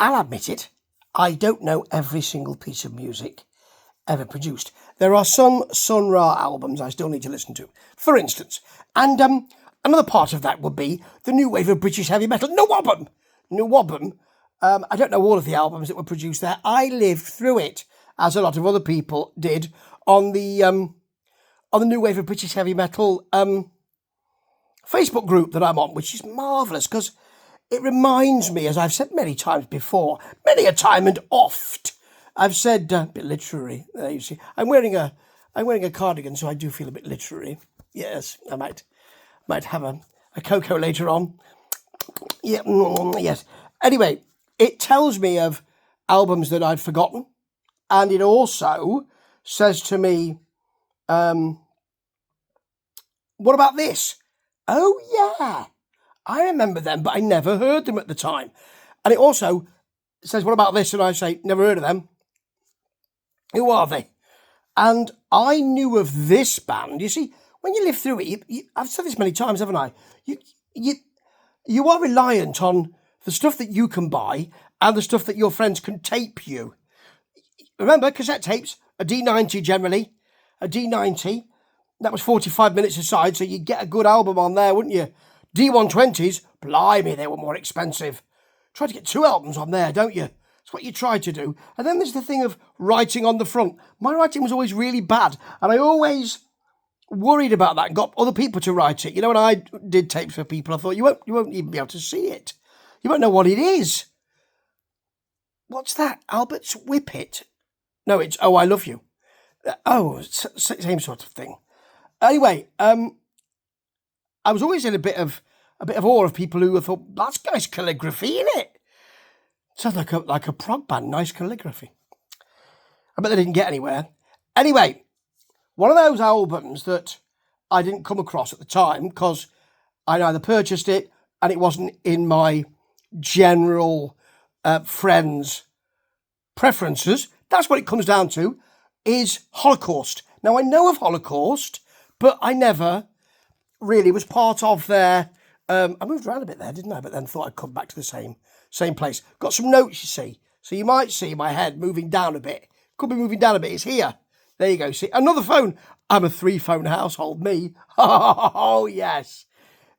I'll admit it, I don't know every single piece of music ever produced. There are some Sun Ra albums I still need to listen to, for instance. And another part of that would be the new wave of British heavy metal, NWOBHM. NWOBHM. I don't know all of the albums that were produced there. I lived through it, as a lot of other people did, on the new wave of British heavy metal Facebook group that I'm on, which is marvellous because it reminds me, as I've said many times before, many a time and oft, I've said a bit literary. There you see, I'm wearing a cardigan, so I do feel a bit literary. Yes, I might have a cocoa later on. Yeah, yes. Anyway, it tells me of albums that I'd forgotten, and it also says to me, what about this? Oh, yeah, I remember them, but I never heard them at the time. And it also says, what about this? And I say, never heard of them. Who are they? And I knew of this band. You see, when you live through it, I've said this many times, haven't I? You are reliant on the stuff that you can buy and the stuff that your friends can tape you. Remember, cassette tapes, a D90 generally, a D90. That was 45 minutes aside, so you'd get a good album on there, wouldn't you? D120s, blimey, they were more expensive. Try to get 2 albums on there, don't you? That's what you try to do. And then there's the thing of writing on the front. My writing was always really bad, and I always worried about that and got other people to write it. You know, when I did tapes for people, I thought, you won't even be able to see it. You won't know what it is. What's that? Albert's Whippet? No, it's Oh, I Love You. Oh, same sort of thing. Anyway, I was always in a bit of awe of people who thought, that's nice calligraphy, isn't it? Sounds like a prog band, nice calligraphy. I bet they didn't get anywhere. Anyway, one of those albums that I didn't come across at the time because I neither purchased it and it wasn't in my general friends' preferences, that's what it comes down to, is Holocaust. Now, I know of Holocaust, but I never really was part of their... I moved around a bit there, didn't I? But then thought I'd come back to the same place. Got some notes, you see. So you might see my head moving down a bit. Could be moving down a bit. It's here. There you go. See, another phone. I'm a 3-phone household, me. Oh, yes.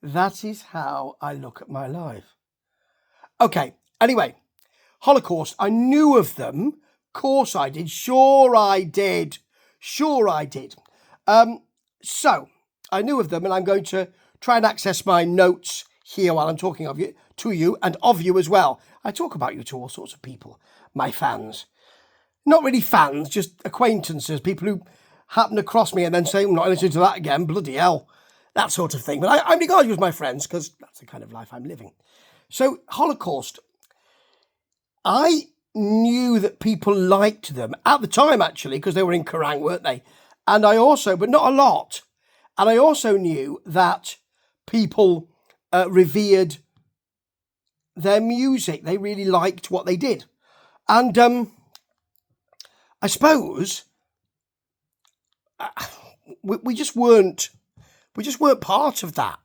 That is how I look at my life. Okay. Anyway, Holocaust. I knew of them. Of course I did. Sure I did. So, I knew of them, and I'm going to try and access my notes here while I'm talking to you and of you as well. I talk about you to all sorts of people, my fans. Not really fans, just acquaintances, people who happen to cross me and then say, I'm not listening to that again, bloody hell, that sort of thing. But I regard you as my friends because that's the kind of life I'm living. So, Holocaust. I knew that people liked them at the time, actually, because they were in Kerrang, weren't they? And I also, but not a lot, and I also knew that people revered their music. They really liked what they did. And I suppose we just weren't part of that.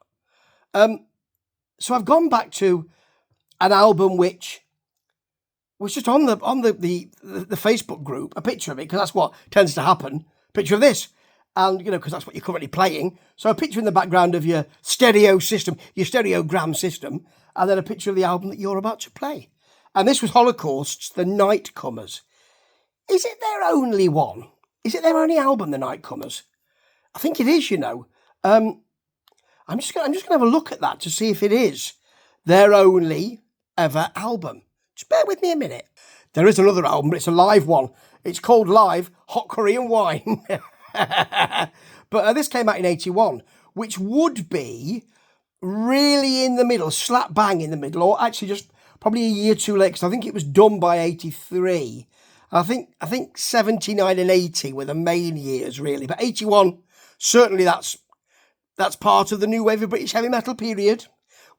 So I've gone back to an album which was just on the Facebook group, a picture of it, because that's what tends to happen. Picture of this. And, you know, because that's what you're currently playing. So a picture in the background of your stereo system, your stereogram system, and then a picture of the album that you're about to play. And this was Holocaust's The Nightcomers. Is it their only one? Is it their only album, The Nightcomers? I think it is, you know. I'm just going to have a look at that to see if it is their only ever album. Just bear with me a minute. There is another album, but it's a live one. It's called Live Hot Korean Wine. But this came out in 81, which would be really in the middle, slap bang in the middle, or actually just probably a year too late, because I think it was done by 83. I think 79 and 80 were the main years, really. But 81, certainly that's part of the new wave of British heavy metal period.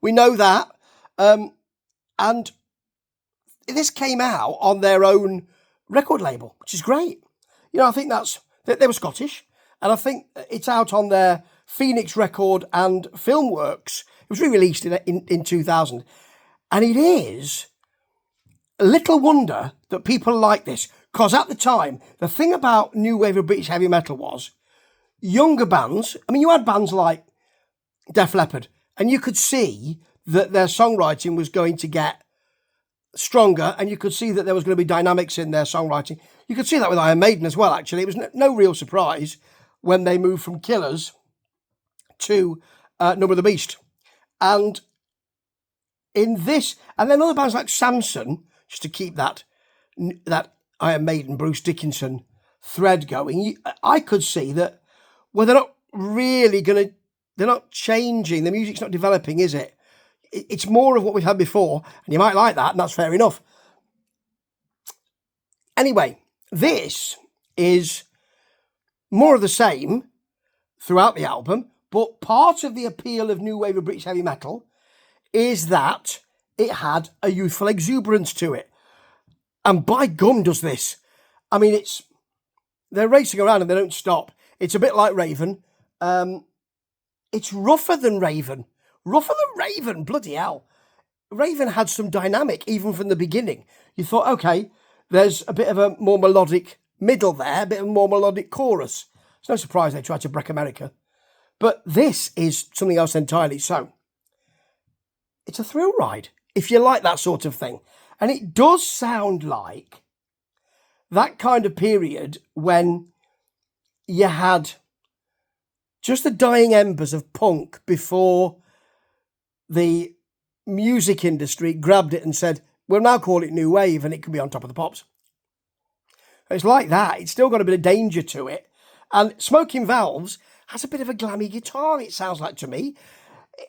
We know that. And this came out on their own record label, which is great. You know, I think they were Scottish, and I think it's out on their Phoenix Record and Filmworks. It was re-released in 2000, and it is little wonder that people like this, because at the time, the thing about new wave of British heavy metal was younger bands. I mean, you had bands like Def Leppard, and you could see that their songwriting was going to get stronger, and you could see that there was going to be dynamics in their songwriting. You could see that with Iron Maiden as well, actually. It was no real surprise when they moved from Killers to Number of the Beast. And in this, and then other bands like Samson, just to keep that Iron Maiden, Bruce Dickinson thread going, I could see that, well, they're not really going to, they're not changing. The music's not developing, is it? It's more of what we've had before, and you might like that, and that's fair enough. Anyway, this is more of the same throughout the album, but part of the appeal of new wave of British heavy metal is that it had a youthful exuberance to it. And by gum does this. I mean, they're racing around and they don't stop. It's a bit like Raven. It's rougher than Raven. Rougher than Raven, bloody hell. Raven had some dynamic even from the beginning. You thought, okay, there's a bit of a more melodic middle there, a bit of a more melodic chorus. It's no surprise they tried to break America. But this is something else entirely. So, it's a thrill ride, if you like that sort of thing. And it does sound like that kind of period when you had just the dying embers of punk before the music industry grabbed it and said, we'll now call it new wave and it can be on top of the pops. It's like that. It's still got a bit of danger to it. And Smoking Valves has a bit of a glammy guitar, it sounds like to me.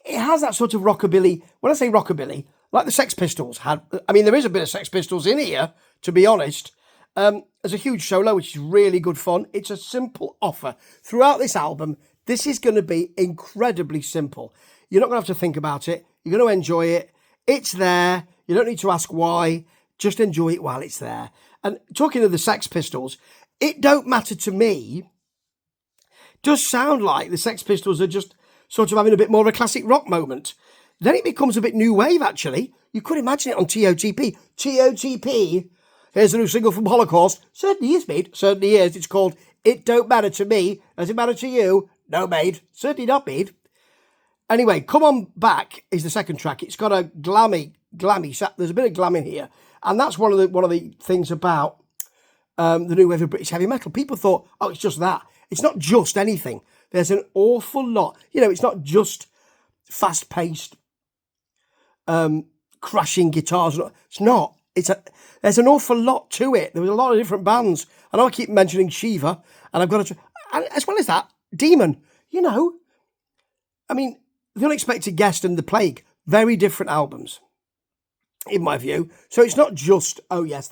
It has that sort of rockabilly. When I say rockabilly, like the Sex Pistols had. I mean, there is a bit of Sex Pistols in here, to be honest. There's a huge solo, which is really good fun. It's a simple offer. Throughout this album, this is going to be incredibly simple. You're not going to have to think about it. You're going to enjoy it. It's there. You don't need to ask why. Just enjoy it while it's there. And talking of the Sex Pistols, It Don't Matter to Me does sound like the Sex Pistols are just sort of having a bit more of a classic rock moment. Then it becomes a bit new wave, actually. You could imagine it on TOTP. TOTP, here's a new single from Holocaust. Certainly is, mate. Certainly is. It's called It Don't Matter to Me. Does it matter to you? No, mate. Certainly not, mate. Anyway, Come On Back is the second track. It's got a glammy, there's a bit of glam in here. And that's one of the things about the new wave of British heavy metal. People thought, oh, it's just that. It's not just anything. There's an awful lot. You know, it's not just fast-paced, crashing guitars. It's not. There's an awful lot to it. There was a lot of different bands. I know I keep mentioning Shiva, and I've got to... And as well as that, Demon. You know, I mean, The Unexpected Guest and The Plague, very different albums, in my view. So it's not just, oh yes,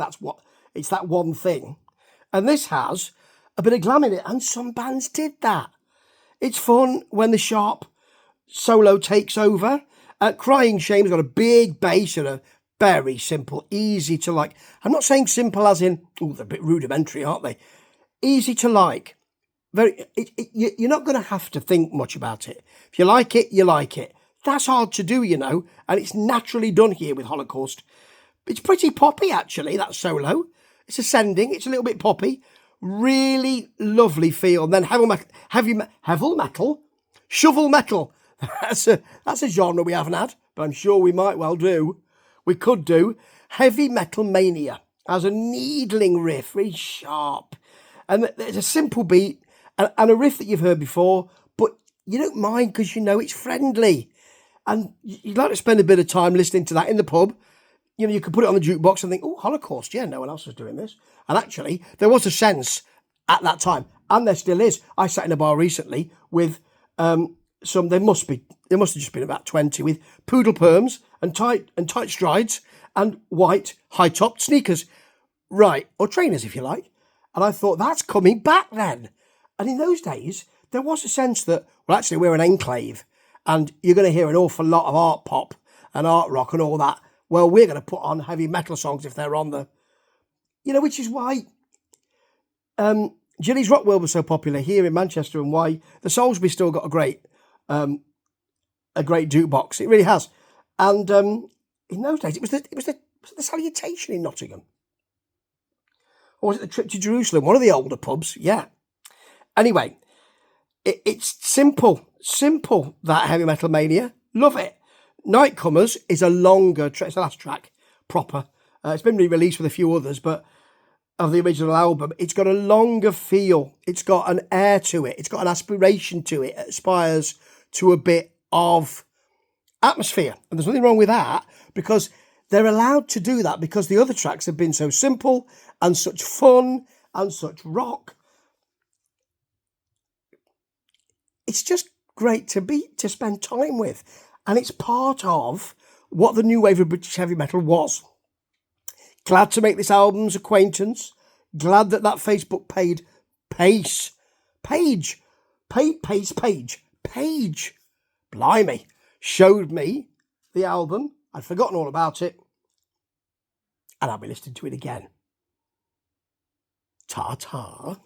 it's that one thing. And this has a bit of glam in it, and some bands did that. It's fun when the sharp solo takes over. Crying Shame's got a big bass and a very simple, easy to like. I'm not saying simple as in, oh, they're a bit rudimentary, aren't they? Easy to like. You're not going to have to think much about it. If you like it, you like it. That's hard to do, you know, and it's naturally done here with Holocaust. It's pretty poppy, actually, that solo. It's ascending. It's a little bit poppy. Really lovely feel. And then shovel metal. That's a genre we haven't had, but I'm sure we might well do. We could do Heavy Metal Mania as a needling riff, really sharp. And there's a simple beat and a riff that you've heard before, but you don't mind because you know it's friendly. And you'd like to spend a bit of time listening to that in the pub. You know, you could put it on the jukebox and think, oh, Holocaust, yeah, no one else is doing this. And actually, there was a sense at that time, and there still is. I sat in a bar recently with there must have just been about 20 with poodle perms and tight strides and white high-topped sneakers. Right, or trainers if you like. And I thought, that's coming back then. And in those days, there was a sense that, well, actually, we're an enclave and you're going to hear an awful lot of art pop and art rock and all that. Well, we're going to put on heavy metal songs if they're on the... You know, which is why Gillies Rock World was so popular here in Manchester and why the Soulsby still got a great jukebox. It really has. And in those days, it was the Was it the Salutation in Nottingham? Or was it the Trip to Jerusalem? One of the older pubs, yeah. Anyway, it's simple, that Heavy Metal Mania. Love it. Nightcomers is a longer track. It's the last track, proper. It's been re-released with a few others, but of the original album, it's got a longer feel. It's got an air to it. It's got an aspiration to it. It aspires to a bit of atmosphere. And there's nothing wrong with that, because they're allowed to do that because the other tracks have been so simple and such fun and such rock. It's just great to spend time with. And it's part of what the new wave of British heavy metal was. Glad to make this album's acquaintance. Glad that Facebook page, blimey, showed me the album. I'd forgotten all about it. And I'll be listening to it again. Ta-ta.